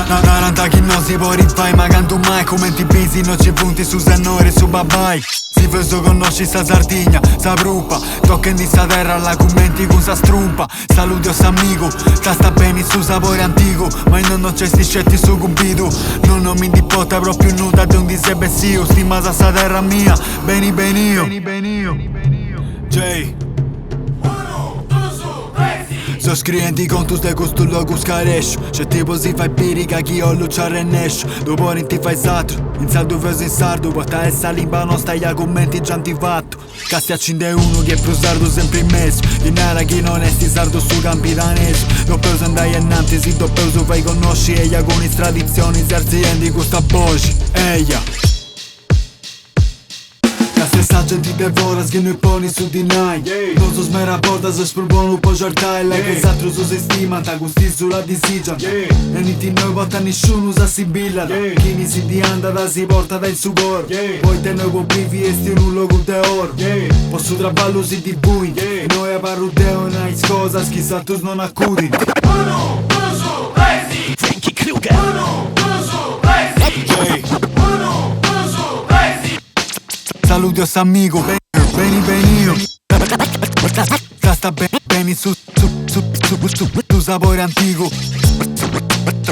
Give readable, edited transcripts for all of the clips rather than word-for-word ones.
Na 40 che non si può rifare, ma canto mai commenti busy, non ci punti su Sannore e su Babai. Si fesso conosci sta Sardegna, sa pruppa, tocca in sta terra la commenti con sa strumpa. Saluti a amico, sta bene su sapore antico, ma io non c'è sti scetti su cupido. Non mi dipota proprio nuda di un disebessio, stima sa sta terra mia, beni benio. J so scriventi con tu stai con sto logo scarescio. C'è tipo si fai pirica chi ho lucciare e nescio. Dopo non ti fai satro, in saldo feso in sardo. Porta essa limba non stai a commenti già antifatto. Casti accende uno che è più sardo sempre in mezzo. Chi nera chi non è sti sardo su campi daneso. Doppio se andai innanzi si doppio su fai conosci. Eia con i tradizioni si arziendi con sta voce. Eia stessa gente devora, sghino e poni su di nai. Non so smera porta se spulbono un po' giartai. Lei che s'altro su se stima, ta gusti sulla decision. E niti noi porta nessuno sa si billa. Chi mi si di anda si porta da il supor. Poi te noi comprivi e sti in un logo de oro. Posso traballo si di bui. Noi a parrudeo e nais cosa, schissa tu non accudi. Uno, Uso, Lazy, Frankie Kruger. Uno, Uso, Lazy, Uno, Uso, Lazy. Saluti a amico, beni benio. Sta bene su sapore antico.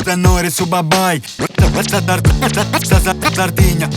Sannore su Babai. Sardegna.